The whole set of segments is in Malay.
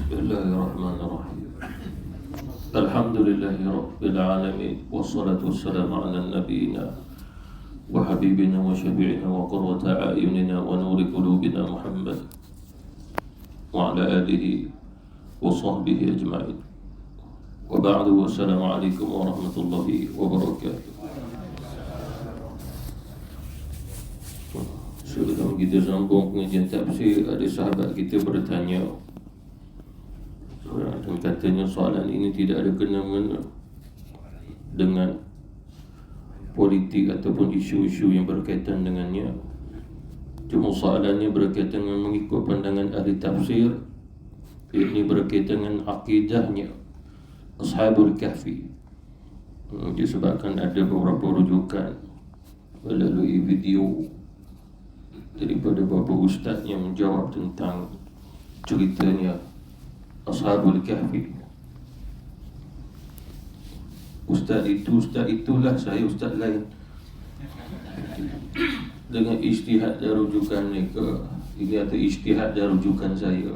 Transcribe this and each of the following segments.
Bismillahirrahmanirrahim. Alhamdulillahi Rabbil Alamin. Wassalatu wassalamu ala nabiyina wa habibina wa syafi'ina wa qurrata a'yunina wa nuri qulubina Muhammad wa ala alihi wa sahbihi ajma'in. Wa ba'du, wassalamu alaikum warahmatullahi wabarakatuh. Sebelum kita sambung pengajian tafsir, ada sahabat kita bertanya, dan katanya soalan ini tidak ada kena-mengena dengan politik ataupun isu-isu yang berkaitan dengannya. Cuma soalannya berkaitan dengan mengikut pandangan ahli tafsir. Ini berkaitan dengan akidahnya Ashabul Kahfi. Disebabkan ada beberapa rujukan melalui video daripada beberapa ustaz yang menjawab tentang ceritanya Ashabul Kahfi. Ustaz itulah saya, ustaz lain. Dengan ijtihad dan rujukan mereka. Ini ada ijtihad dan rujukan saya.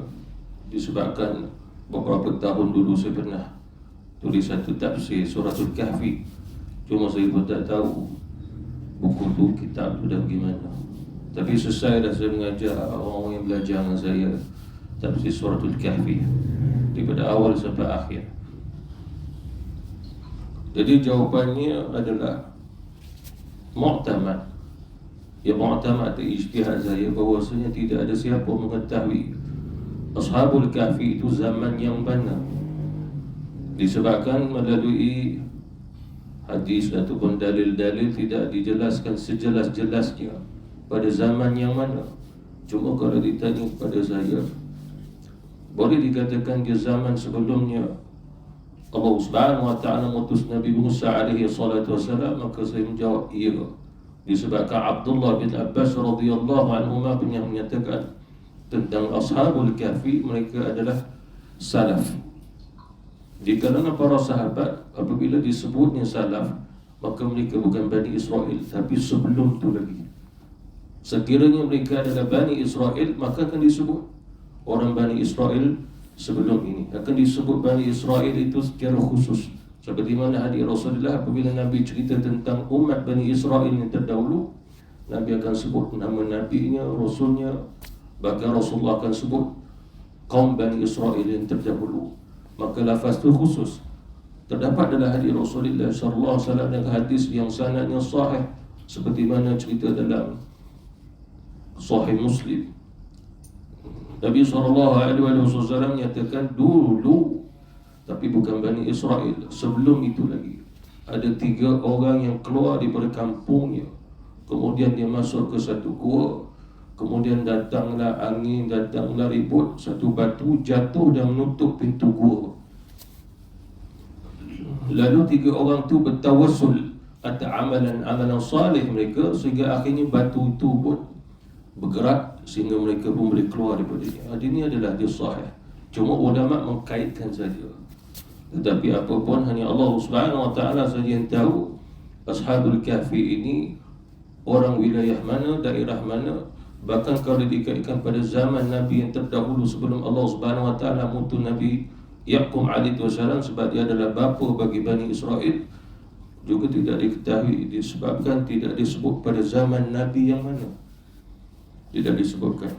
Disebabkan beberapa tahun dulu saya pernah tulis satu tafsir Suratul Kahfi. Cuma saya pun tak tahu buku tu, kitab tu dah bagaimana. Tapi selesai dah saya mengajar orang yang belajar dengan saya tafsir Suratul Kahfi daripada awal sampai akhir. Jadi jawapannya adalah mu'tamad. Ya, mu'tamad itu ijtihad saya bahawasanya tidak ada siapa mengetahui Ashabul Kahfi itu zaman yang mana. Disebabkan melalui hadis ataupun dalil-dalil tidak dijelaskan sejelas-jelasnya pada zaman yang mana. Cuma kalau ditanya kepada saya, boleh dikatakan di zaman sebelumnya Allah Subhanahu wa ta'ala mengutus Nabi Musa alaihi salatu wassalam, maka saya menjawab iya. Disebabkan Abdullah bin Abbas radhiyallahu anhuma pernah menyatakan tentang Ashabul Kahfi, mereka adalah salaf. Di kalangan para sahabat, apabila disebutnya salaf, maka mereka bukan Bani Israel, tapi sebelum tu lagi. Sekiranya mereka adalah Bani Israel, maka akan disebut orang Bani Israel sebelum ini. Akan disebut Bani Israel itu secara khusus. Seperti mana hadis Rasulullah apabila Nabi cerita tentang umat Bani Israel yang terdahulu, Nabi akan sebut nama Nabi-Nya, Rasulnya. Bahkan Rasulullah akan sebut kaum Bani Israel yang terdahulu. Maka lafaz itu khusus. Terdapat dalam hadis Rasulullah sallallahu alaihi wasallam dengan hadis yang sanadnya sahih, seperti mana cerita dalam Sahih Muslim. Nabi SAW nyatakan dulu, tapi bukan Bani Israel, sebelum itu lagi, ada 3 orang yang keluar daripada kampungnya. Kemudian dia masuk ke satu gua. Kemudian datanglah angin, datanglah ribut. Satu batu jatuh dan menutup pintu gua. Lalu 3 orang tu bertawassul atas amalan salih mereka, sehingga akhirnya batu itu pun bergerak sehingga mereka pun boleh keluar daripada dia. Ini adalah hadis sahih. Cuma ulama mengkaitkan saja. Tetapi apapun, hanya Allah Subhanahu wa ta'ala saja yang tahu Ashabul Kahfi ini orang wilayah mana, daerah mana. Bahkan kalau dikaitkan pada zaman Nabi yang terdahulu sebelum Allah Subhanahu wa ta'ala mengutus Nabi Yaqub alaihi wassalam, sebab dia adalah bapa bagi Bani Israel, juga tidak diketahui, disebabkan tidak disebut pada zaman Nabi yang mana. Tidak disebutkan.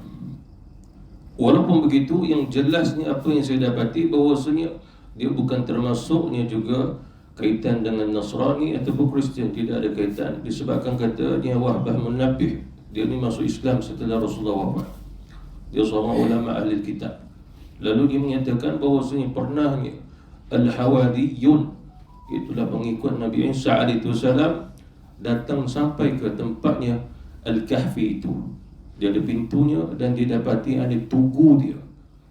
Walaupun begitu, yang jelasnya apa yang saya dapati, bahawasanya dia bukan termasuknya juga kaitan dengan Nasrani ataupun Kristian. Tidak ada kaitan. Disebabkan katanya Wahbah Munabbih, dia ni masuk Islam setelah Rasulullah wafat. Dia seorang ulama ahli kitab. Lalu dia menyatakan bahawasanya pernahnya Al-Hawariyun, itulah pengikut Nabi Isa alaihi wasallam, datang sampai ke tempatnya Al-Kahfi itu. Dia ada pintunya dan dia dapati ada tugu dia.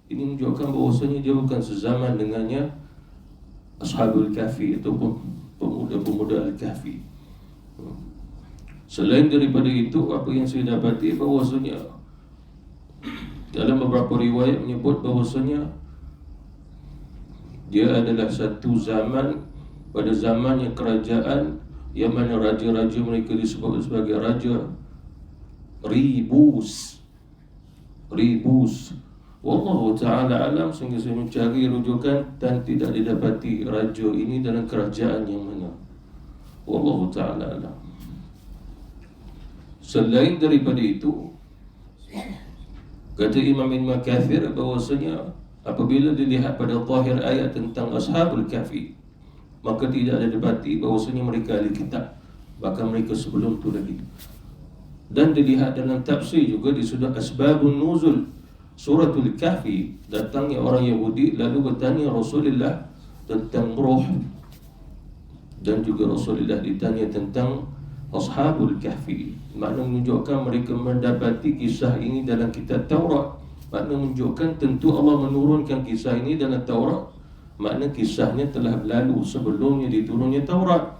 Ini menunjukkan bahawasanya dia bukan sezaman dengannya Ashabul Kahfi ataupun pemuda-pemuda Al-Kahfi. Selain daripada itu, apa yang saya dapati bahawasanya dalam beberapa riwayat menyebut bahawasanya dia adalah satu zaman, pada zamannya kerajaan yang mana raja-raja mereka disebut sebagai Raja Ribus. Wallahu ta'ala alam, sehingga saya mencari rujukan dan tidak didapati raja ini dalam kerajaan yang mana. Wallahu ta'ala alam. Selain daripada itu, kata Imam Ibn Kathir bahawasanya apabila dilihat pada zahir ayat tentang Ashabul Kahfi, maka tidak ada debati bahawasanya mereka ahli kitab, bahkan mereka sebelum itu lagi. Dan dilihat dalam tafsir juga di sudut Asbabun Nuzul Suratul Kahfi, datangnya orang Yahudi lalu bertanya Rasulullah tentang roh, dan juga Rasulullah ditanya tentang Ashabul Kahfi. Makna menunjukkan mereka mendapati kisah ini dalam kitab Taurat. Makna menunjukkan tentu Allah menurunkan kisah ini dalam Taurat. Makna kisahnya telah berlalu sebelumnya diturunnya Taurat.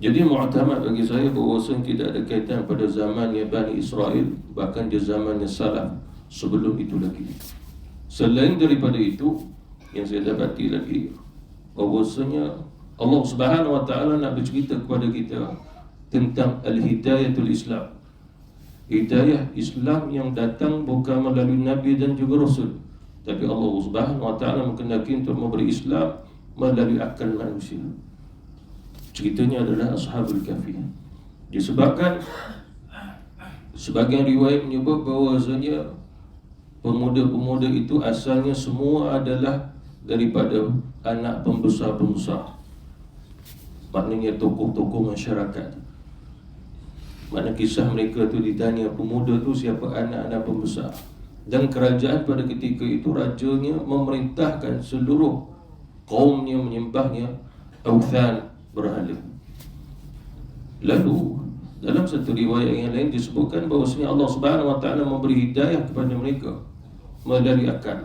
Jadi mu'tamad bagi saya bahawasanya tidak ada kaitan pada zamannya Bani Israel, bahkan di zamannya Salaf sebelum itu lagi. Selain daripada itu, yang saya dapati lagi bahawasanya Allah Subhanahu Wa Taala nak bercerita kepada kita tentang al-hidayatul Islam. Hidayah Islam yang datang bukan melalui Nabi dan juga Rasul, tapi Allah Subhanahu Wa Taala mengendaki untuk memberi Islam melalui akal manusia. Ceritanya adalah Ashabul Kahfi. Disebabkan sebagian riwayat menyebut bahawasanya pemuda-pemuda itu asalnya semua adalah daripada anak pembesar-pembesar, maknanya tokoh-tokoh masyarakat. Makna kisah mereka tu ditanya pemuda tu siapa anak-anak pembesar, dan kerajaan pada ketika itu rajanya memerintahkan seluruh kaumnya menyembahnya awthan, berhala. Lalu dalam satu riwayat yang lain disebutkan bahawasanya Allah Subhanahu Wa Taala memberi hidayah kepada mereka melalui akal.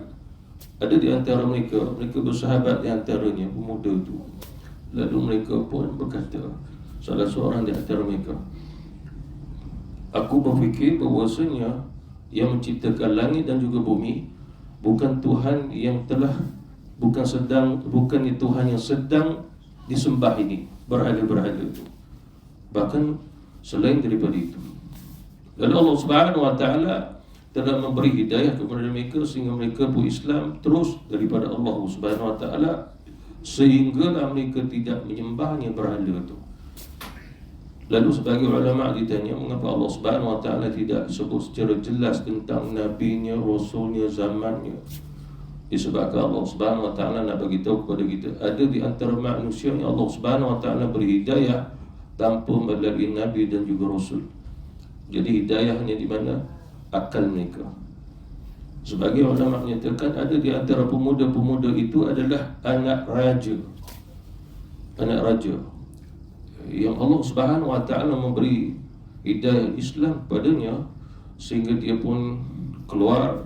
Ada di antara mereka bersahabat di antaranya pemuda itu. Lalu mereka pun berkata, salah seorang di antara mereka, aku berfikir bahawasanya yang menciptakan langit dan juga bumi bukan Tuhan yang telah bukan Tuhan yang sedang disembah ini, berhala-berhala itu, bahkan selain daripada itu. Lalu Allah Subhanahu Wa Taala telah memberi hidayah kepada mereka sehingga mereka berislam terus daripada Allah Subhanahu Wa Taala, sehinggalah mereka tidak menyembahnya berhala itu. Lalu sebagai ulama ditanya mengapa Allah Subhanahu Wa Taala tidak sebut secara jelas tentang nabinya, rasulnya, zamannya. Disebabkan Allah Subhanahu Wa Taala nak bagi tahu kepada kita, ada di antara manusia yang Allah Subhanahu Wa Taala beri hidayah tanpa melalui nabi dan juga rasul. Jadi hidayahnya di mana? Akal mereka. Sebagai ulama menyatakan ada di antara pemuda-pemuda itu adalah anak raja. Anak raja yang Allah Subhanahu Wa Taala memberi hidayah Islam padanya, sehingga dia pun keluar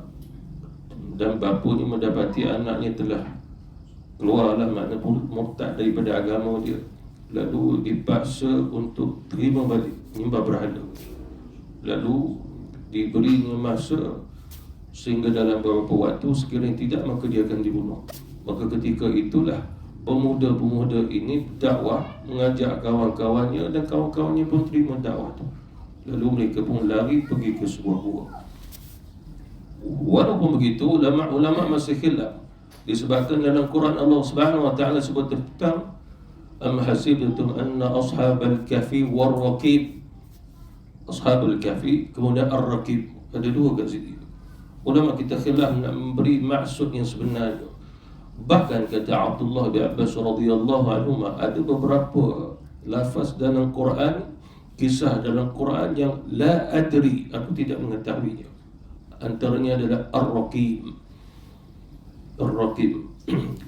dan bapanya mendapati anaknya telah keluarlah, makna murtad daripada agama dia. Lalu dipaksa untuk terima balik menyembah berhala. Lalu diberinya masa sehingga dalam beberapa waktu sekiranya tidak maka dia akan dibunuh. Maka ketika itulah pemuda-pemuda ini dakwah, mengajak kawan-kawannya, dan kawan-kawannya pun terima dakwah itu. Lalu mereka pun lari pergi ke sebuah gua. Walaupun begitu, ulama masih khilaf. Disebabkan dalam Quran Allah Subhanahu Wa Taala sebut tentang am hasibtum anna ashabal kahfi war raqib. Ashabul kahfi kemudian ar-raqib, ada dua kat sini. Ulama kita khilaf nak memberi maksud yang sebenarnya. Bahkan kata Abdullah bin Abbas radhiyallahu anhu, ada beberapa lafaz dalam Quran, kisah dalam Quran yang la adri, aku tidak mengetahuinya. Antaranya adalah Ar-Raqib. Ar-Raqib.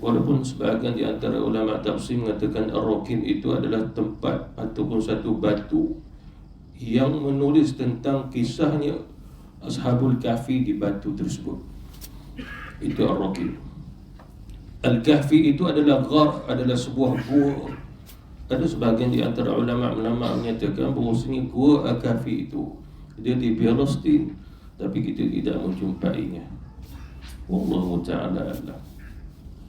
Walaupun sebahagian di antara ulama tafsir mengatakan Ar-Raqib itu adalah tempat ataupun satu batu yang menulis tentang kisahnya Ashabul Kahfi di batu tersebut. Itu Ar-Raqib. Al-Kahfi itu adalah ghar, adalah sebuah gua. Ada sebahagian di antara ulama menyatakan bahawasanya gua Al-Kahfi itu dia di Palestin, tapi kita tidak menjumpainya. Wallahu ta'ala a'lam.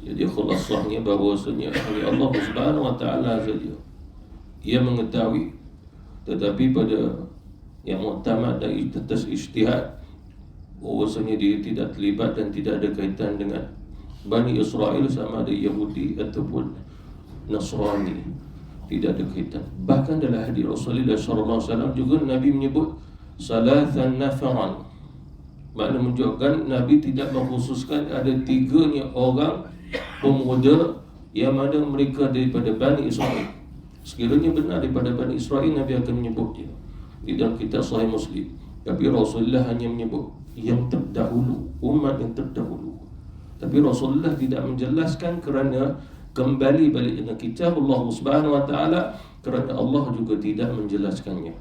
Jadi khulasahnya bahawasanya Allah Subhanahu Wa Taala saja ia mengetahui, tetapi pada yang muktamad dan atas ijtihad bahwasanya dia tidak terlibat dan tidak ada kaitan dengan Bani Israel, sama ada Yahudi ataupun Nasrani, tidak ada kaitan. Bahkan dalam hadis Rasulullah SAW juga Nabi menyebut salatan nafaran, makna menunjukkan Nabi tidak mengkhususkan ada 3 orang pemuda yang mana mereka daripada Bani Israel. Sekiranya benar daripada Bani Israel, Nabi akan menyebutnya di dalam kitab Sahih Muslim. Tapi Rasulullah hanya menyebut yang terdahulu, umat yang terdahulu. Tapi Rasulullah tidak menjelaskan kerana kembali balik dengan kitab Allah Subhanahu Wa Taala, kerana Allah juga tidak menjelaskannya.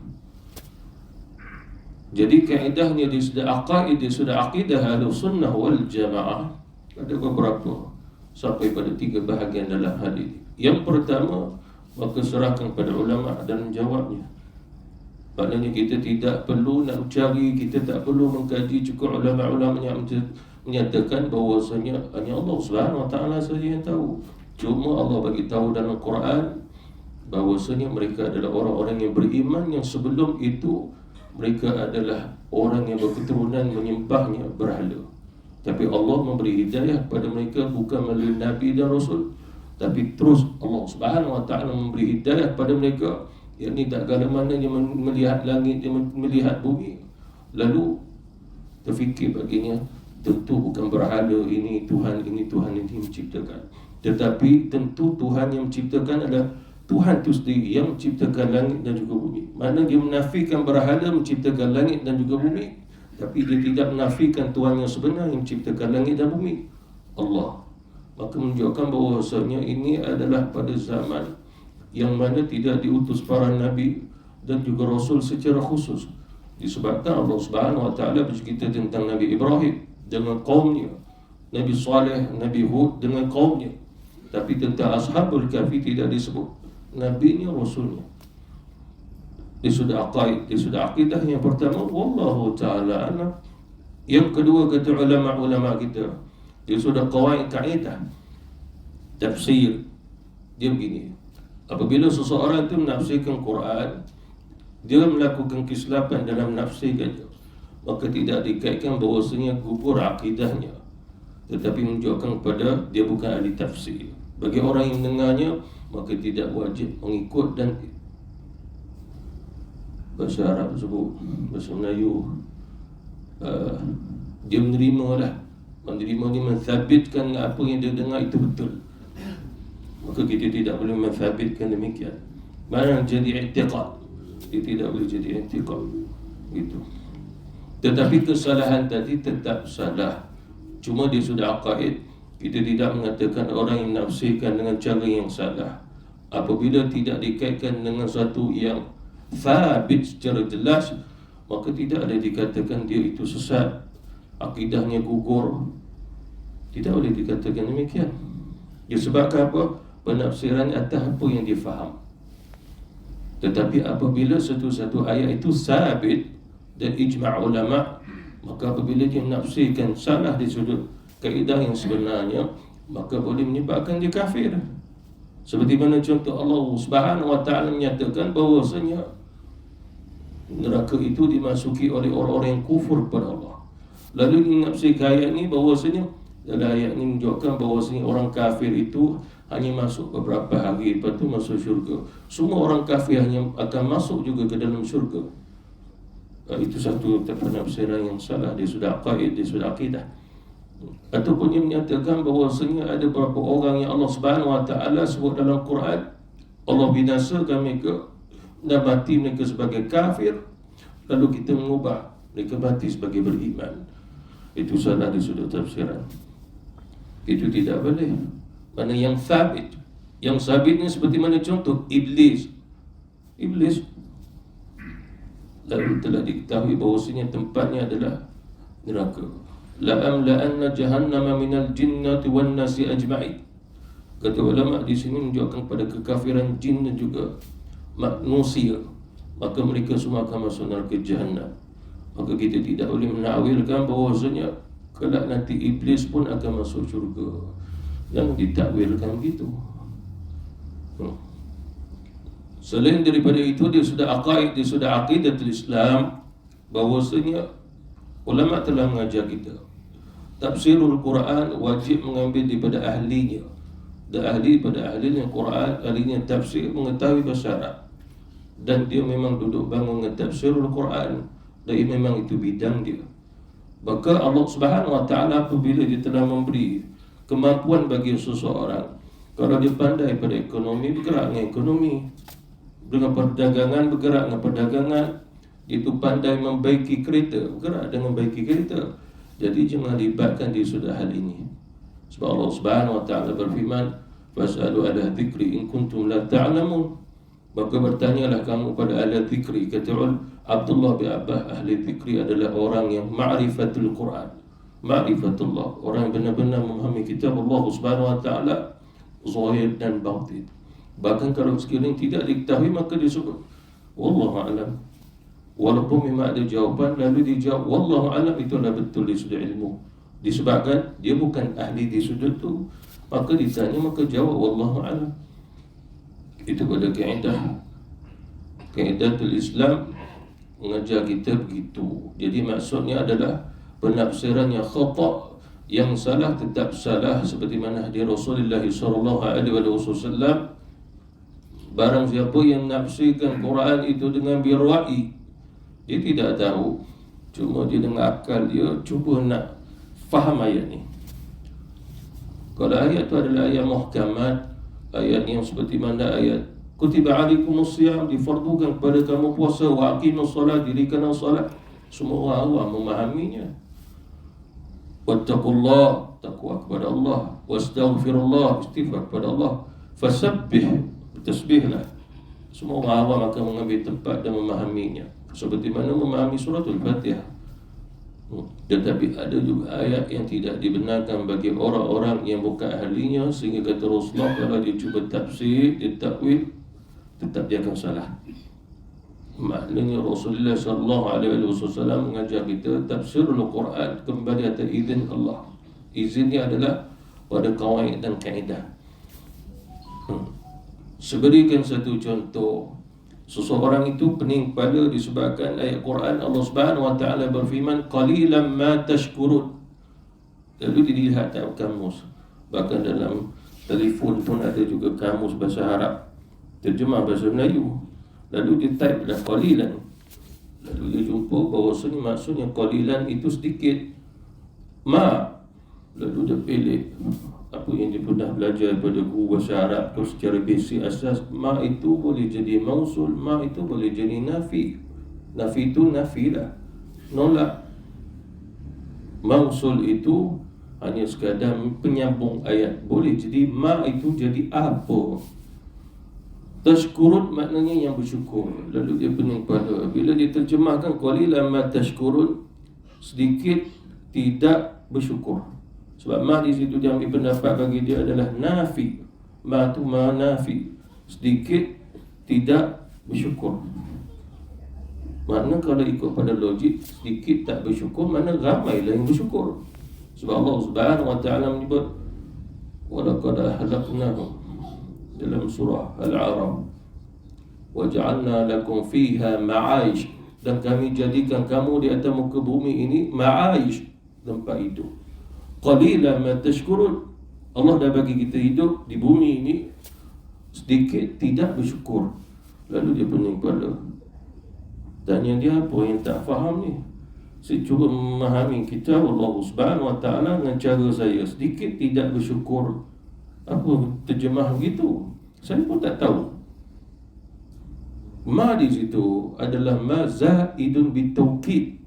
Jadi kaedahnya di sudah aqaid, di sudah akidah Ahlussunnah wal Jamaah ada beberapa sampai pada 3 bahagian dalam hal ini. Yang pertama, maka serahkan kepada ulama dan menjawabnya. Maknanya kita tidak perlu nak cari, kita tak perlu mengkaji, cukup ulama-ulama yang menyatakan bahawasanya hanya Allah Subhanahu Wa Taala saja yang tahu. Cuma Allah bagi tahu dalam Quran bahawasanya mereka adalah orang-orang yang beriman yang sebelum itu mereka adalah orang yang berketurunan menyembahnya berhala. Tapi Allah memberi hidayah kepada mereka bukan melalui Nabi dan Rasul, tapi terus Allah Subhanahu Wa Taala memberi hidayah kepada mereka, yakni tak kala mana dia melihat langit, dia melihat bumi, lalu terfikir baginya tentu bukan berhala ini Tuhan ini menciptakan, tetapi tentu Tuhan yang menciptakan adalah Tuhan itu sendiri yang menciptakan langit dan juga bumi. Mana dia menafikan berhala menciptakan langit dan juga bumi, tapi dia tidak menafikan Tuhan yang sebenar yang menciptakan langit dan bumi, Allah. Maka menunjukkan bahawasanya ini adalah pada zaman yang mana tidak diutus para nabi dan juga rasul secara khusus. Disebabkan Allah Subhanahu Wa Taala bercerita tentang Nabi Ibrahim dengan kaumnya, Nabi Saleh, Nabi Hud dengan kaumnya, tapi tentang Ashabul Kahfi tidak disebut nabinya, rasulnya. Dia sudah aqaid, dia sudah akidah yang pertama, wallahu ta'ala alam. Yang kedua, kata ulama-ulama kita, dia sudah qawaid kaidah tafsir. Dia begini, apabila seseorang itu menafsirkan Quran, dia melakukan kesilapan dalam menafsirkannya, maka tidak dikaitkan bahawasanya gugur akidahnya, tetapi menunjukkan kepada dia bukan ahli tafsir. Bagi orang yang mendengarnya, maka tidak wajib mengikut dan bahasa Arab sebut, bahasa Melayu dia menerima ni menthabitkan apa yang dia dengar itu betul. Maka kita tidak boleh menthabitkan demikian. Mana jadi i'tiqad, dia tidak boleh jadi i'tiqad gitu. Tetapi kesalahan tadi tetap salah, cuma dia sudah aqaid. Kita tidak mengatakan orang yang menafsirkan dengan cara yang salah apabila tidak dikaitkan dengan satu yang thabit secara jelas, maka tidak ada dikatakan dia itu sesat, akidahnya gugur. Tidak boleh dikatakan demikian. Disebabkan apa? Penafsiran atas apa yang dia faham. Tetapi apabila satu-satu ayat itu sabit dan ijma' ulama', maka apabila dia menafsirkan salah di sudut kaedah yang sebenarnya, maka boleh menyebabkan dia kafir. Seperti mana contoh Allah Subhanahu Wa Taala menyatakan bahawasanya neraka itu dimasuki oleh orang-orang yang kufur kepada Allah. Lalu menafsirkan ayat ini bahawasanya dalam ayat ini menunjukkan bahawasanya orang kafir itu hanya masuk beberapa hari, lepas itu masuk syurga. Semua orang kafir hanya akan masuk juga ke dalam syurga. Itu satu penafsiran yang salah. Dia sudah aqaid, dia sudah akidah. Ataupun dia menyatakan bahawasanya ada beberapa orang yang Allah Subhanahu Wa Taala sebut dalam Quran, Allah binasakan mereka dan mati mereka sebagai kafir, lalu kita mengubah mereka mati sebagai beriman. Itu salah di sudut tafsiran. Itu tidak boleh. Mana yang sabit, yang sabitnya seperti mana contoh Iblis lalu telah diketahui bahawasanya tempatnya adalah neraka. La'amla'anna jahannama minal jinnati wan nasi ajma'in. Kata ulama di sini menunjukkan kepada kekafiran jin dan juga manusia, maka mereka semua akan masuk neraka jahannam. Maka kita tidak boleh menakwilkan bahawasanya kelak nanti iblis pun akan masuk syurga. Jangan ditakwilkan begitu. Selain daripada itu, dia sudah aqaid, dia sudah aqidatul Islam bahawasanya Ulama telah mengajar kita, tafsirul Quran wajib mengambil daripada ahlinya. Dan ahli pada ahlinya Quran, ahlinya tafsir, mengetahui bahasa Arab, dan dia memang duduk bangun dengan tafsirul Quran, dan memang itu bidang dia. Maka Allah Subhanahu Wa Taala apabila dia telah memberi kemampuan bagi seseorang, kalau dia pandai pada ekonomi, bergerak dengan ekonomi, dengan perdagangan, bergerak dengan perdagangan, itu pandai membaiki kereta, bergerak dengan membaiki kereta. Jadi jangan libatkan di sudah hal ini. Sebab Allah Subhanahu Wa Taala berfirman, "Fas'alu ahla dzikri in kuntum la ta'lamun." Maka bertanyalah kamu pada ahli dzikri. Kata Abdullah bin Abbas, ahli dzikri adalah orang yang ma'rifatul Quran, ma'rifatullah, orang yang benar-benar memahami kitab Allah Subhanahu Wa Taala zahir dan batin. Bahkan kalau sekiranya tidak diketahui, maka disebut wallahu a'lam. Walaupun memang ada jawapan, lalu dijawab wallahu a'lam, itulah betul di sudut ilmu. Disebabkan dia bukan ahli di sudut tu, maka ditanya, maka jawab wallahu a'lam. Itu pada kaedatul Islam mengajar kita begitu. Jadi maksudnya adalah penafsiran yang khata', yang salah tetap salah, seperti mana hadis Rasulullah sallallahu alaihi wasallam, barang siapa yang nafsirkan Quran itu dengan birwa'i, dia tidak tahu, cuma dia dengan akal dia cuba nak faham ayat ni. Kalau ayat itu adalah ayat muhkamat, ayat yang seperti mana ayat kutiba alaikumus siyam, difardukan kepada kamu puasa, wa aqimus solat, dirikanlah solat, semua orang awam memahaminya. Wattaqullah, takwa kepada Allah, wastaghfirullah, istighfar kepada Allah, fasabbih, tasbihlah. Semua orang awam akan mengambil tempat dan memahaminya, seperti mana memahami suratul Fatihah. Tetapi ada juga ayat yang tidak dibenarkan bagi orang-orang yang bukan ahlinya, sehingga kata Rasulullah, kalau dia cuba tafsir, dia takwil, tetap dia akan salah. Maknanya Rasulullah sallallahu alaihi wasallam mengajar kita tafsirul Quran kembali atas izin Allah. Izinnya adalah pada kawaid dan kaedah. Seberikan satu contoh. Seseorang itu pening kepala disebabkan ayat Quran. Allah Subhanahu Wa Taala berfirman, qalilan ma tashkurun. Lalu dilihat dalam kamus, bahkan dalam telefon pun ada juga kamus bahasa Arab, terjemah bahasa Melayu. Lalu dia type dah qalilan, lalu dia jumpa bahawasanya maksudnya qalilan itu sedikit, ma. Lalu dia pilih apa yang dia pernah belajar pada guru bahasa Arab tu secara basic asas. Ma itu boleh jadi mausul, ma itu boleh jadi nafi. Nafi itu nafilah, nolak. Mausul itu hanya sekadar penyambung ayat. Boleh jadi ma itu jadi apa. Tashkurun maknanya yang bersyukur. Lalu dia pening pada, bila dia terjemahkan qalilan ma tashkurun, sedikit tidak bersyukur. Sebab ma di situ dia ambil pendapat bagi dia adalah nafi. Ma tu ma nafi, sedikit tidak bersyukur. Makna kalau ikut pada logik, sedikit tak bersyukur, mana ramailah yang bersyukur. Sebab Allah Subhanahu Wa Taala menyebut wa laqad ahlaknahum dalam surah Al-A'raf, wa ja'alna lakum fiha ma'aish, dan kami jadikan kamu di atas muka bumi ini ma'aish, tempat hidup. Qalilan ma tashkurun, Allah dah bagi kita hidup di bumi ini, sedikit tidak bersyukur. Lalu dia pening kepala, tanya dia, apa yang tak faham ni? Saya cuba memahami kitab Allah Subhanahu Wa Taala dengan cara saya, sedikit tidak bersyukur. Apa terjemah begitu? Saya pun tak tahu. Ma di situ adalah ma zaidun bitawkid.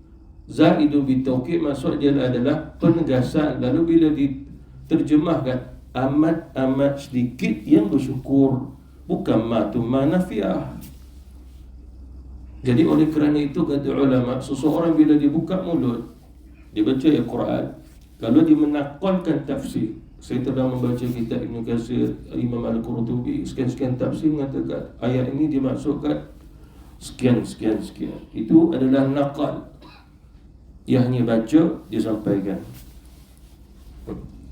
Zaidun bitawkid maksud dia adalah penegasan. Lalu bila diterjemahkan, amat sedikit yang bersyukur, bukan ma tu ma nafiah. Jadi oleh kerana itu kata ulama, seseorang bila dia buka mulut, dia baca Al-Quran, kalau dia menakalkan tafsir. Saya telah membaca kitab Ibn Katsir, Imam Al-Qurtubi, sekian-sekian tafsir mengatakan ayat ini dimaksudkan sekian. Itu adalah nakal. Ia hanya baca, dia sampaikan.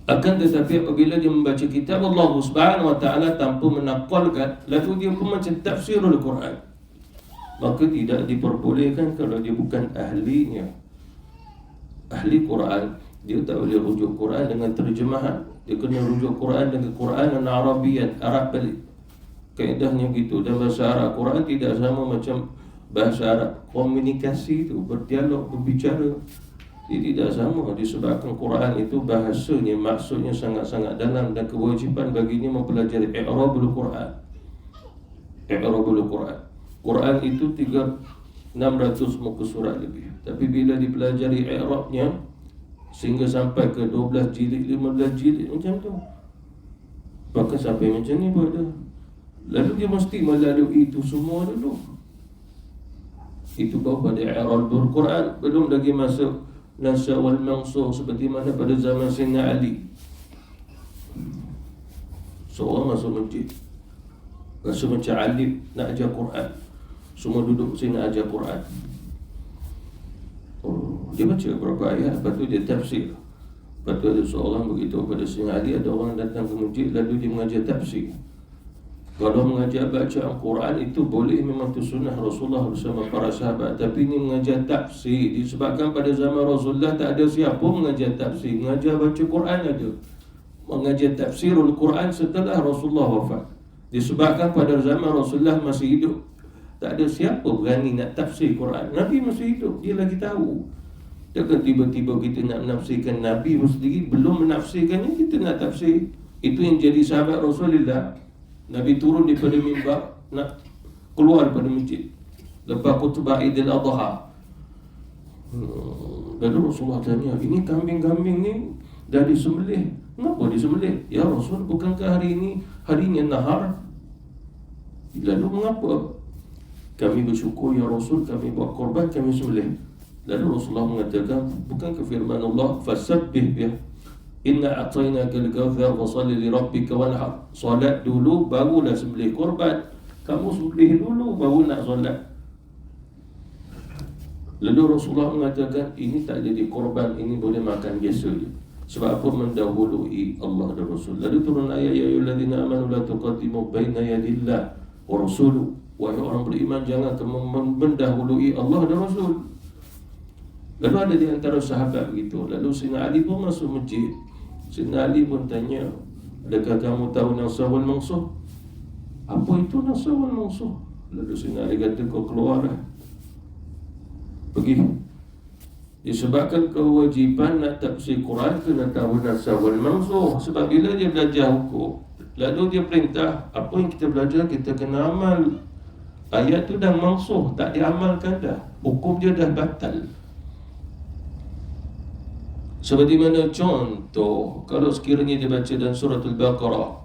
Akan tetapi apabila dia membaca kitab Allah Subhanahu Wa Taala tanpa menakalkan, lalu dia pun macam tafsirul Quran, maka tidak diperbolehkan kalau dia bukan ahlinya. ahli Quran, dia tak boleh rujuk Quran dengan terjemahan. Dia kena rujuk Quran dengan Quran dan Arabian, Arab balik. Kaedahnya gitu. Dan bahasa Arab Quran tidak sama macam bahasa Arab. Komunikasi itu, berdialog, berbicara, dia tidak sama. Disebabkan Quran itu bahasanya, maksudnya sangat-sangat dalam, dan kewajipan baginya mempelajari i'rabul Quran. I'rabul Quran. Quran itu 600 muka surat lebih. Tapi bila dipelajari i'rabnya sehingga sampai ke 12 jilid, 15 jilid macam tu, bahkan sampai macam ni pun ada. Lalu dia mesti melalui itu semua dulu. Itu baru pada i'rabul Quran. Belum lagi masuk nasakh wal mansukh seperti mana pada zaman Sayyidina Ali. Seorang masuk masjid, rasa macam alim nak ajar Quran, semua duduk sini nak ajar Quran. Dia baca beberapa ayat, lepas tu dia tafsir. Lepas tu ada seorang beritahu pada Sayyidina Ali, ada orang datang ke masjid lalu dia mengajar tafsir. Kalau mengajar bacaan Quran itu boleh, memang itu sunnah Rasulullah bersama para sahabat. Tapi ini mengajar tafsir, disebabkan pada zaman Rasulullah tak ada siapa mengajar tafsir. Mengajar baca Quran aja. Mengajar tafsirul Quran setelah Rasulullah wafat. Disebabkan pada zaman Rasulullah masih hidup, tak ada siapa berani nak tafsir Quran. Nabi masih hidup, dia lagi tahu. Takkan tiba-tiba kita nak menafsirkan Nabi sendiri, belum menafsirkannya kita nak tafsir. Itu yang jadi sahabat Rasulullah. Nabi turun daripada mimbar, nak keluar daripada masjid lepas khutbah Idul Adha. Lalu Rasulullah tanya, ini kambing-kambing ni dah disembelih, kenapa disembelih? Ya Rasul, bukankah hari ini harinya nahar? Lalu mengapa? Kami bersyukur ya Rasul, kami buat korban, kami sembelih. Lalu Rasulullah mengatakan, bukankah firman Allah, fasabbih bih, inna a'tainaka al-kautsar fasalli li rabbika wanhar. Solat dulu barulah sembelih korban. Kamu sembelih dulu baru nak solat. Lalu Rasulullah mengatakan, ini tak jadi korban, ini boleh makan biasa je. Sebab apa? Mendahului Allah dan Rasul. Lalu turun ayat, ya ayyuhallazina amanu la tuqaddimu baina yadillah wa rasuluh. Wahai orang beriman, jangan mendahului Allah dan Rasul. Lalu ada di antara sahabat begitu. Lalu Sayyidina Ali pun masuk masjid. Sayyidina Ali pun tanya, adakah kamu tahu nasakh wal mansukh? Apa itu nasakh wal mansukh? Lalu Sayyidina Ali kata, kau keluar lah, pergi. Disebabkan kewajipan nak tafsir Quran kena tahu nasakh wal mansukh. Sebab bila dia belajar hukum, lalu dia perintah, apa yang kita belajar kita kena amal. Ayat tu dah mansukh, tak diamalkan dah, hukum dia dah batal. Seperti mana contoh, kalau sekiranya dia baca dalam surah Al-Baqarah,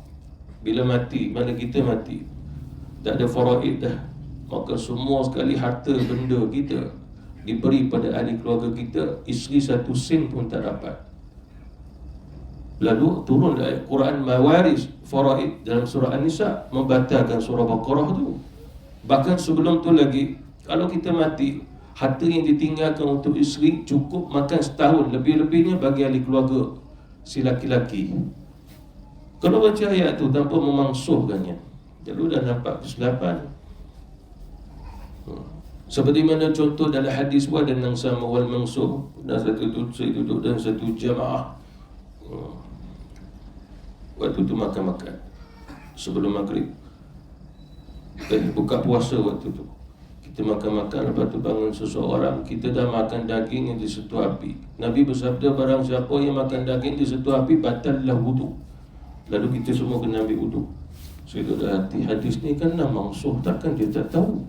bila mati, mana kita mati, tak ada faraid dah, maka semua sekali harta benda kita diberi pada ahli keluarga kita, isteri 1 sen pun tak dapat. Lalu turun ayat Quran mawaris faraid dalam surah An-Nisa, membatalkan surah Baqarah tu. Bahkan sebelum tu lagi, kalau kita mati, harta yang ditinggalkan untuk isteri cukup makan setahun, lebih-lebihnya bagi ahli keluarga si laki-laki. Kalau baca ayat tu tanpa memangsuhkannya, lalu dah nampak kesilapan. Seperti mana contoh dalam hadis buat dan yang sama wal mangsuh, dan saya duduk dan satu jamaah, waktu tu makan-makan sebelum maghrib, buka puasa waktu tu. Kita makan-makan, lepas tu bangun seseorang, kita dah makan daging yang disentuh api. Nabi bersabda, barang siapa yang makan daging disentuh api, batallah wudu. Lalu kita semua kena ambil wudu. Saya dah hati, hadis ni kan dah mangsuh, takkan dia tak tahu.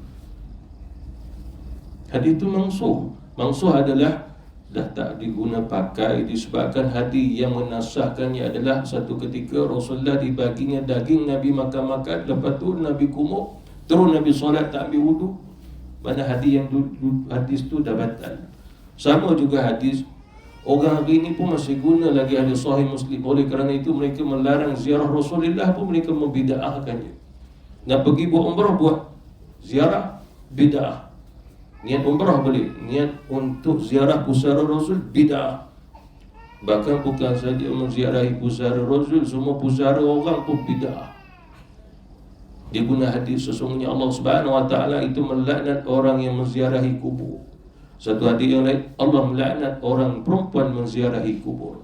Hadis tu mangsuh. Mangsuh adalah dah tak diguna pakai, disebabkan hadis yang menasahkannya adalah satu ketika Rasulullah dibaginya daging, Nabi makan-makan, lepas tu Nabi kumur, terus Nabi solat tak ambil wudu. Mana hadis tu dah batal. Sama juga hadis, orang hari ini pun masih guna lagi hadis sahih Muslim. Oleh kerana itu mereka melarang ziarah Rasulullah pun, mereka membida'ahkannya. Nak pergi buat umrah, buat ziarah, bida'ah. Niat umrah boleh, niat untuk ziarah pusara Rasul, bida'ah. Bahkan bukan saja menziarahi pusara Rasul, semua pusara orang pun bida'ah. Dia guna hadis, sesungguhnya Allah Subhanahu Wa Taala itu melaknat orang yang menziarahi kubur. Satu hadis yang lain, Allah melaknat orang perempuan menziarahi kubur.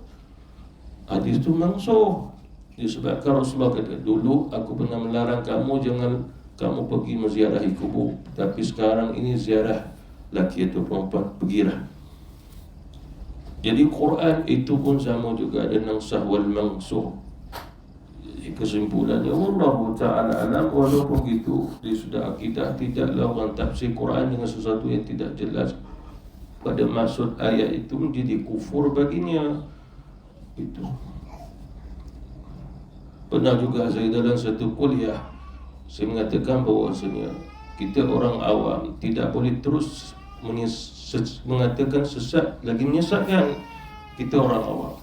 Hadis itu mansuh. Disebabkan Rasulullah kata, dulu aku pernah melarang kamu jangan kamu pergi menziarahi kubur, tapi sekarang ini ziarah laki atau perempuan, pergilah. Jadi Quran itu pun sama juga dengan nangsah wal mansuh. Kesimpulannya Allah Ta'ala alam, walaupun gitu dia sudah akidah, tidaklah orang tafsir Quran dengan sesuatu yang tidak jelas pada maksud ayat itu menjadi kufur baginya. Itu pernah juga saya dalam satu kuliah saya mengatakan bahawasanya kita orang awam tidak boleh terus mengatakan sesat lagi menyesatkan. Kita orang awam,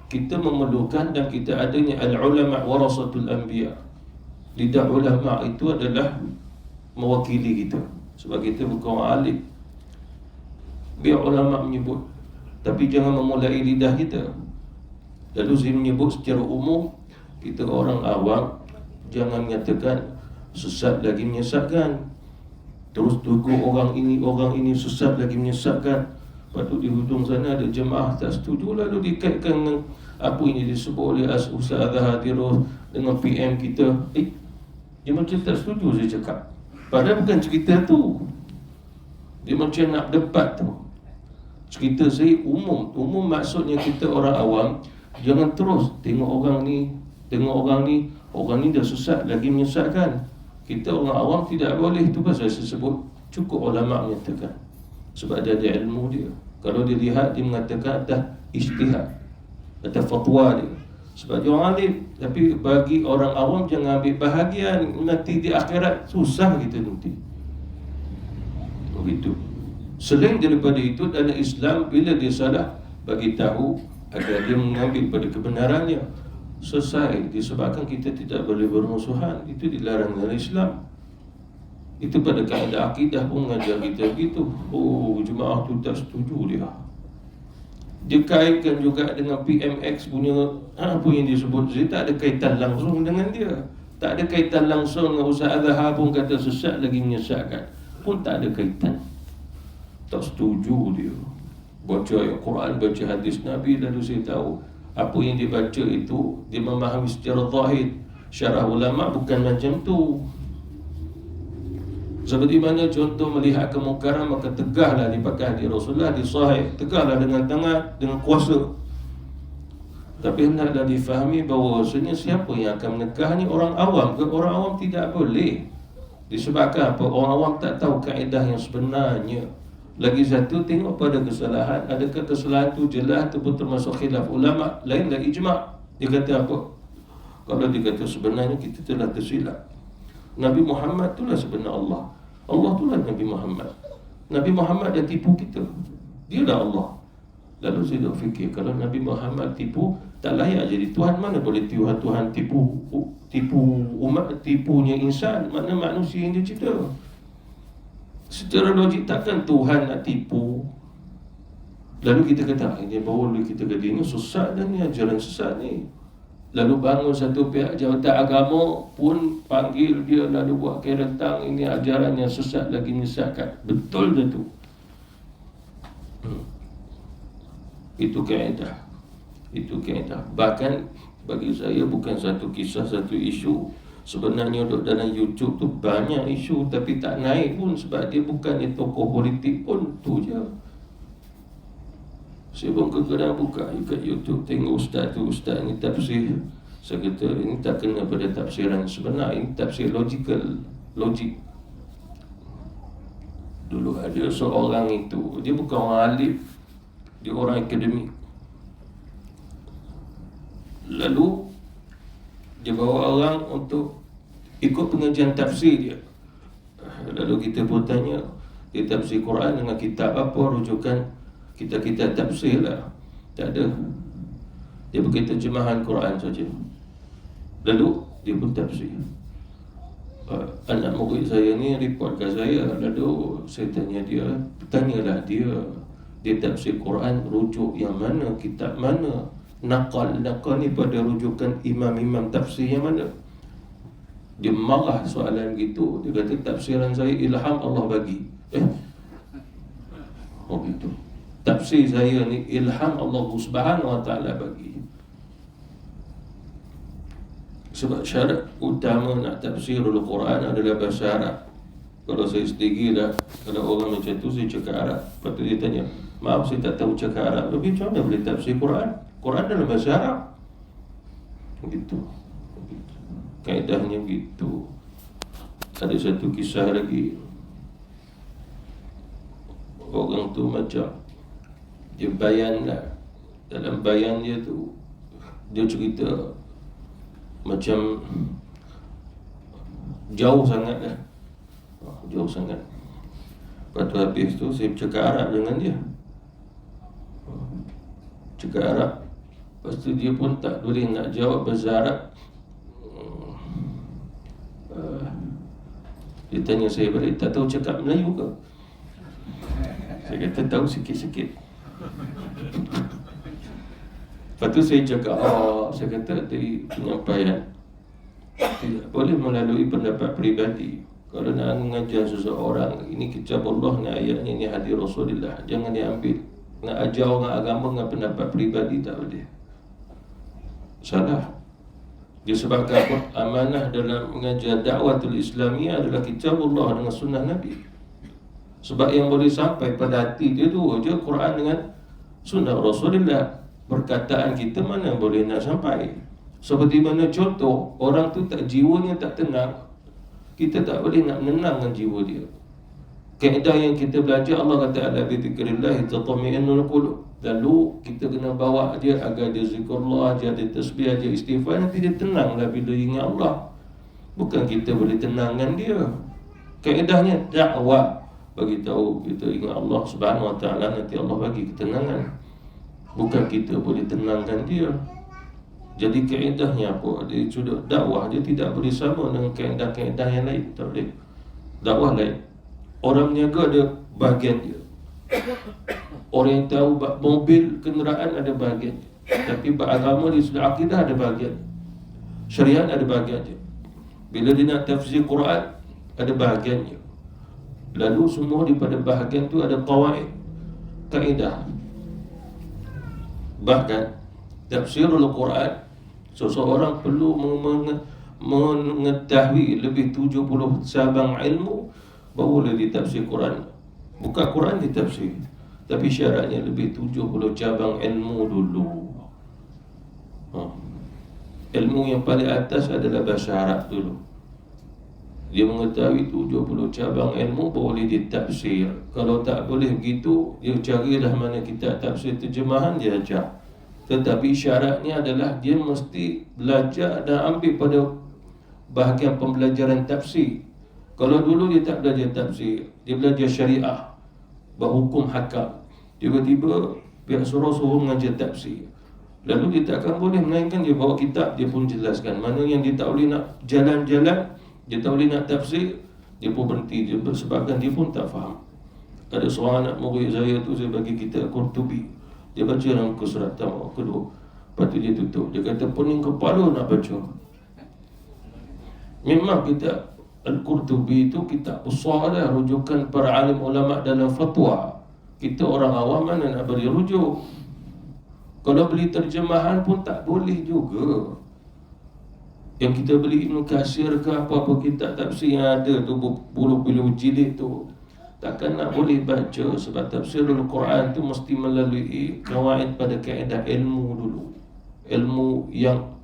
kita memerlukan dan kita adanya al-ulama warasatul anbiya. Lidah ulama itu adalah mewakili kita, sebab kita bukan orang alim. Biar ulama menyebut, tapi jangan memulai lidah kita. Lalu saya menyebut secara umum, kita orang awam jangan menyatakan sesat lagi menyesatkan, terus tegur orang ini sesat lagi menyesatkan. Lepas tu di hujung sana ada jemaah tak setuju, lalu dikaitkan dengan apa ini disebut oleh Ustaz Hadirus dengan PM kita. Dia macam tak setuju saya cakap, padahal bukan cerita tu. Dia macam nak debat tu. Cerita saya umum maksudnya kita orang awam jangan terus tengok orang ni dah sesat lagi menyesatkan. Kita orang awam tidak boleh. Itu pasal saya sebut cukup ulama menyatakan, sebab dia ada ilmu dia. Kalau dia lihat, dia mengatakan dah ijtihad atau fatwa dia, sebab dia orang alim. Tapi bagi orang awam jangan ambil bahagian, nanti di akhirat susah kita nanti. Begitu. Selain daripada itu, dalam Islam bila dia salah, bagi tahu agar dia mengambil pada kebenarannya. Selesai. Disebabkan kita tidak boleh bermusuhan, itu dilarang dalam Islam. Itu pada kaedah akidah pun mengajar kita begitu. Oh, jemaah tu tak setuju dia. Dia kaitkan juga dengan PMX punya apa yang disebut. Dia tak ada kaitan langsung dengan dia. Tak ada kaitan langsung dengan Ustaz Azhar pun kata sesat lagi menyesatkan. Pun tak ada kaitan. Tak setuju dia. Baca ayat Quran, baca hadis Nabi, lalu saya tahu apa yang dia baca itu dia memahami secara zahir. Syarah ulama bukan macam tu. Seperti mana contoh melihat kemungkaran, maka tegahlah dipakai hadis Rasulullah, di sahih, tegahlah dengan tangan, dengan kuasa. Tapi hendaklah difahami bahawasanya siapa yang akan menegah ni orang awam. Orang awam tidak boleh. Disebabkan apa? Orang awam tak tahu kaedah yang sebenarnya. Lagi satu, tengok pada kesalahan. Adakah kesalahan tu jelas ataupun termasuk khilaf ulama? Lain lagi ijma'. Dia kata apa? Kalau dia kata sebenarnya kita telah tersilap, Nabi Muhammad itulah sebenar Allah. Allah itulah Nabi Muhammad. Nabi Muhammad dah tipu kita. Dia dah Allah. Lalu saya dah fikir, kalau Nabi Muhammad tipu, tak layak jadi Tuhan. Mana boleh Tuhan tipu umat, tipunya insan. Mana manusia yang dia cipta. Secara logik takkan Tuhan nak tipu. Lalu kita kata, ini baru kita kata ini sesat dan ni ajaran sesat ni. Lalu bangun satu pihak jawatan agama pun panggil dia, lalu buat kerentang, ini ajaran yang sesat lagi menyesatkan. Betul dah tu. Itu kaedah. Bahkan bagi saya bukan satu kisah, satu isu. Sebenarnya duduk dalam YouTube tu banyak isu, tapi tak naik pun sebab dia bukannya tokoh politik pun. Tu je. Saya pun kadang-kadang buka kat YouTube, tengok ustaz ni tafsir. Saya kata ini tak kena pada tafsiran sebenar, ini tafsir logik. Dulu ada seorang itu, dia bukan orang alim, dia orang akademik. Lalu dia bawa orang untuk ikut pengajian tafsir dia. Lalu kita pun tanya, dia tafsir Quran dengan kitab apa, rujukan kita tafsir lah. Tak ada. Dia pakai terjemahan Quran saja. Lalu dia pun tafsir. Anak murid saya ni report kat saya. Lalu saya tanyalah dia tafsir Quran rujuk yang mana, kitab mana, nakal ni pada rujukan imam-imam tafsir yang mana. Dia marah soalan gitu. Dia kata tafsiran saya ilham Allah bagi. Oh gitu. Tafsir saya ni ilham Allah Subhanahu Wa Taala bagi. Sebab syarat utama nak tafsirul Quran adalah bahasa Arab. Kalau saya sendiri dah, kalau orang macam tu saya cakap Arab. Lepas tu dia tanya, maaf saya tak tahu cakap Arab. Tapi macam mana boleh tafsir Quran? Quran dalam bahasa Arab. Begitu. Kaedahnya begitu. Ada satu kisah lagi. Orang tu macam dia bayan lah. Dalam bayan dia tu dia cerita macam jauh sangat lah. Jauh sangat. Lepas tu habis tu saya bercakap Arab dengan dia. Cakap Arab. Lepas tu dia pun tak boleh nak jawab bahasa Arab. Dia tanya saya balik, tak tahu cakap Melayu ke? Saya kata tahu sikit-sikit. Lepas tu saya cakap, saya kata tadi penyampaian tidak boleh melalui pendapat peribadi. Kalau nak mengajar seseorang, ini kitab Allah ni, ayat ni hadis Rasulullah, jangan diambil. Nak ajar orang agama dengan pendapat peribadi tak boleh. Salah. Disebabkan amanah dalam mengajar dakwatul Islamiyah adalah kitab Allah dengan sunnah Nabi. Sebab yang boleh sampai pada hati dia dua je, Quran dengan sunnah Rasulullah. Perkataan kita mana boleh nak sampai. Seperti mana contoh, orang tu tak, jiwanya tak tenang, kita tak boleh nak menenangkan jiwa dia. Kaedah yang kita belajar, Allah kata ala bi dzikrillah tatma'innul qulub. Lalu kita kena bawa dia agar dia zikrullah, dia tasbih, dia istighfar, nanti dia tenanglah bila ingat Allah. Bukan kita boleh tenangkan dia. Kaedahnya dakwah, bagi tahu kita ingat Allah Subhanahu Wa Taala, nanti Allah bagi ketenangan. Bukan kita boleh tenangkan dia. Jadi kaedahnya apa? Dari sudut dakwah dia tidak boleh sama dengan kaedah-kaedah yang lain. Tak boleh. Dakwah lain. Orang niaga ada bahagian dia. Orang yang tahu mobil, kenderaan ada bahagian dia. Tapi beragama di sudut akidah ada bahagian. Syariat ada bahagian dia. Bila dia nak tafsir Quran, ada bahagiannya. Lalu semua daripada bahagian tu ada qawaid, kaedah. Bahkan tafsirul Quran, seseorang perlu mengetahui lebih 70 cabang ilmu baru boleh ditafsir Quran. Bukan Quran ditafsir, tapi syaratnya lebih 70 cabang ilmu dulu. Ilmu yang paling atas adalah bahasa Arab dulu. Dia mengetahui 70 cabang ilmu boleh ditafsir. Kalau tak boleh begitu, dia carilah mana kitab tafsir terjemahan, dia ajar. Tetapi syaratnya adalah dia mesti belajar dan ambil pada bahagian pembelajaran tafsir. Kalau dulu dia tak belajar tafsir, dia belajar syariah, berhukum hakam, tiba-tiba pihak suruh mengajar tafsir, lalu dia takkan boleh, melainkan dia bawa kitab, dia pun jelaskan. Mana yang dia tak boleh nak jalan-jalan, dia tak boleh nak tafsir, dia pun berhenti, dia bersebabkan dia pun tak faham. Ada seorang anak murid saya tu, saya bagi kitab Qurtubi, dia baca dalam surat tamat kedua, lepas tu dia tutup, dia kata pening kepala nak baca. Memang kitab Al-Qurtubi itu kitab besar dah, rujukan para alim ulama dalam fatwa. Kita orang awam mana nak beri rujuk. Kalau beli terjemahan pun tak boleh juga. Yang kita beli Ibn Katsir ke apa-apa kitab tafsir yang ada tu puluh-puluh jilid tu, takkan nak boleh baca. Sebab tafsirul Quran tu mesti melalui kawaid pada kaedah ilmu dulu. Ilmu yang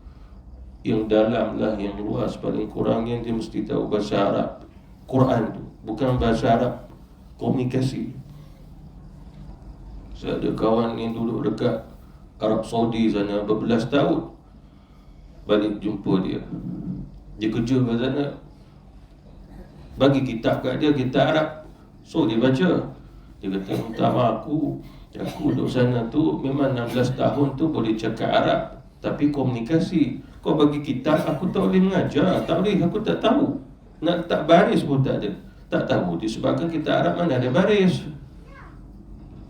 dalam lah, yang luas, paling kurangnya dia mesti tahu bahasa Arab Quran tu, bukan bahasa Arab komunikasi. Saya ada kawan yang duduk dekat Arab Saudi sana berbelas tahun, balik jumpa dia kerja kat sana, bagi kitab kat dia, kitab Arab, so dia baca. Dia kata, minta maaf, aku duduk sana tu memang 16 tahun tu boleh cakap Arab, tapi komunikasi. Kau bagi kitab, aku tak boleh mengajar. Tak boleh, aku tak tahu. Nak letak baris pun tak ada. Tak tahu, disebabkan kitab Arab mana ada baris.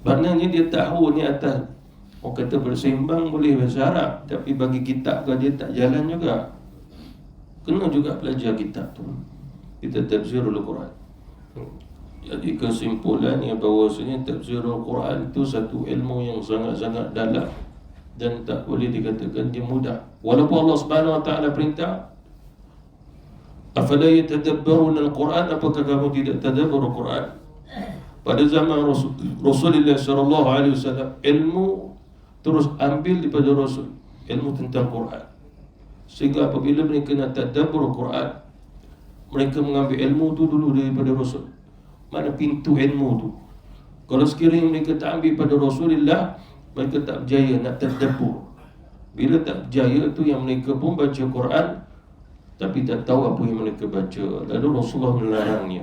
Maknanya dia tahu ni atas, orang kata bersembang boleh bahasa Arab, tapi bagi kitab ke dia tak jalan juga. Kena juga belajar kitab tu. Kita tafsirul Quran. Jadi kesimpulannya bahawasanya tafsir Al-Quran itu satu ilmu yang sangat-sangat dalam dan tak boleh dikatakan dia mudah. Walaupun Allah Subhanahu Wa Taala perintah, afala yatadabbaruna Al-Quran, apakah kamu tidak tadabbur Al-Quran? Pada zaman Rasulullah sallallahu alaihi wasallam, ilmu terus ambil daripada Rasul, ilmu tentang Quran. Sehingga apabila mereka nak tadabbur Al-Quran, mereka mengambil ilmu tu dulu daripada Rasul. Mana pintu ilmu tu? Kalau sekiranya mereka tak ambil pada Rasulullah, mereka tak berjaya nak tadabbur. Bila tak berjaya tu, yang mereka pun baca Quran tapi tak tahu apa yang mereka baca. Lalu Rasulullah melarangnya.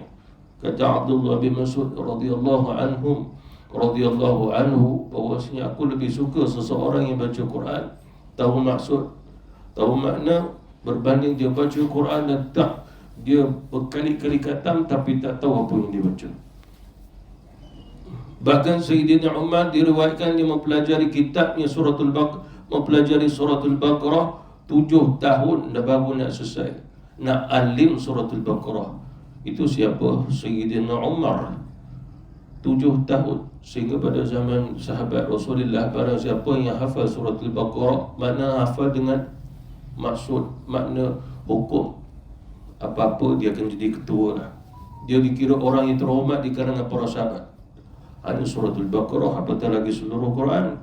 Kata Abdullah bin Mas'ud radhiyallahu anhu, bahawasanya aku lebih suka seseorang yang baca Quran, tahu maksud, tahu makna, berbanding dia baca Quran dan tak, dia berkali-kali khatam tapi tak tahu apa yang dia baca. Bahkan Sayyidina Umar diriwayatkan dia mempelajari kitabnya mempelajari suratul Baqarah 7 tahun dah baru nak selesai, nak alim suratul Baqarah. Itu siapa? Sayyidina Umar, 7 tahun. Sehingga pada zaman sahabat Rasulullah, barang siapa yang hafal suratul Baqarah, makna hafal dengan maksud, makna, hukum, apa-apa, dia akan jadi ketua lah. Dia dikira orang yang terhormat di kalangan para sahabat. Ada suratul Baqarah, apatah lagi seluruh Quran,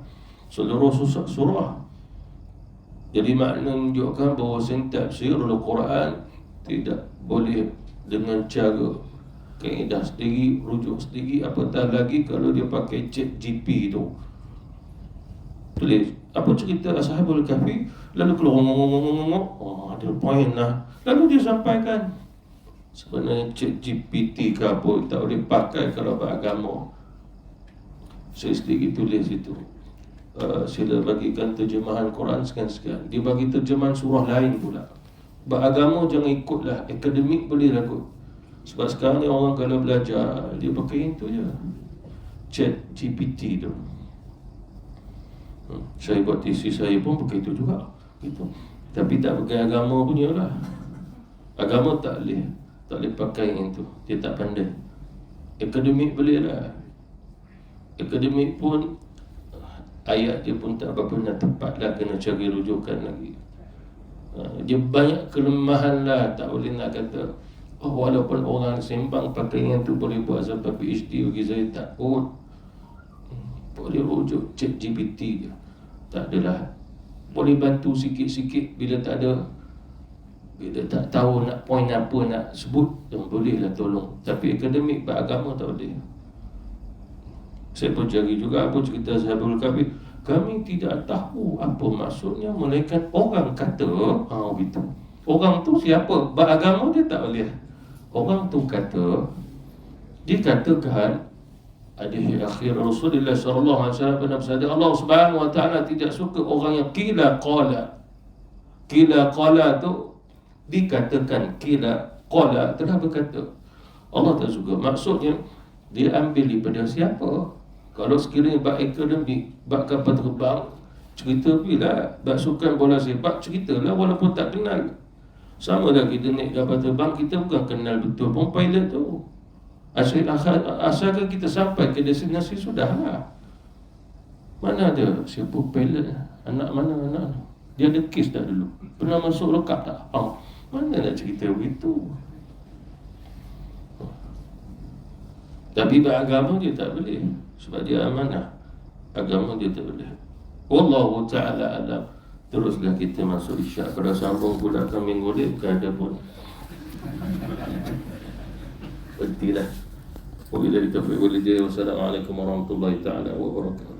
seluruh surah. Jadi makna menunjukkan bahawa tafsir Al-Quran tidak boleh dengan cara kaedah sendiri, rujuk sendiri, apatah lagi kalau dia pakai ChatGPT tu. Tulis apa cerita Ashabul Kahfi, lalu keluar ngomong, ada point lah, lalu dia sampaikan. Sebenarnya ChatGPT ke apa tak boleh pakai kalau beragama. Saya sendiri tulis itu, sila bagikan terjemahan Quran sekian-sekian. Dia bagi terjemahan surah lain pula. Beragama jangan ikutlah, akademik boleh lah kot. Sebab sekarang ni orang kalau belajar, dia pakai itu je, ChatGPT tu. Saya buat tesis saya pun pakai itu juga gitu. Tapi tak pakai agama punya lah. Agama tak boleh pakai yang itu, dia tak pandai. Akademik boleh lah. Akademik pun ayat dia pun tak berapa nak tepat lah, kena cari rujukan lagi. Dia banyak kelemahan lah, tak boleh nak kata walaupun orang sembang pakai yang tu boleh buat sampai PhD bagi saya tak boleh rujuk ChatGPT je. Tak adalah, boleh bantu sikit-sikit bila tak ada, bila tak tahu nak point apa nak sebut, boleh lah tolong. Tapi akademik beragama tak boleh. Saya pun cari juga apa cerita Ashabul Kahfi. Kami tidak tahu apa maksudnya, melainkan orang kata gitu. Orang tu siapa? Beragama dia tak boleh. Orang tu kata, dikatakan ada di akhir Rasulullah sallallahu alaihi wasallam pernah bersabda, Allah Subhanahu Wa Taala tidak suka orang yang qila qala tu dikatakan qila qala, telah berkata. Allah tak suka. Maksudnya dia ambil daripada siapa? Kalau sekiranya bab akademik, bab kapal terbang, cerita bila bab sukan bola sepak, ceritalah walaupun tak kenal. Sama dah kita naik kapal terbang, kita bukan kenal betul pun pilot tu. Asalkan kita sampai ke destinasi, sudahlah. Mana ada siapa pilot, anak mana anak, dia ada kes dah dulu, pernah masuk lekap tak? Mana nak cerita begitu? Tapi beragama dia tak boleh, sebab dia amanah. Agama dia tak boleh. Wallahu ta'ala alam. Teruslah kita masuk isyak. Kalau sambung pula kami golek, bukan ada pun. Berhentilah. Wabillahi taufiq wal hidayah. Wassalamualaikum warahmatullahi ta'ala wabarakatuh.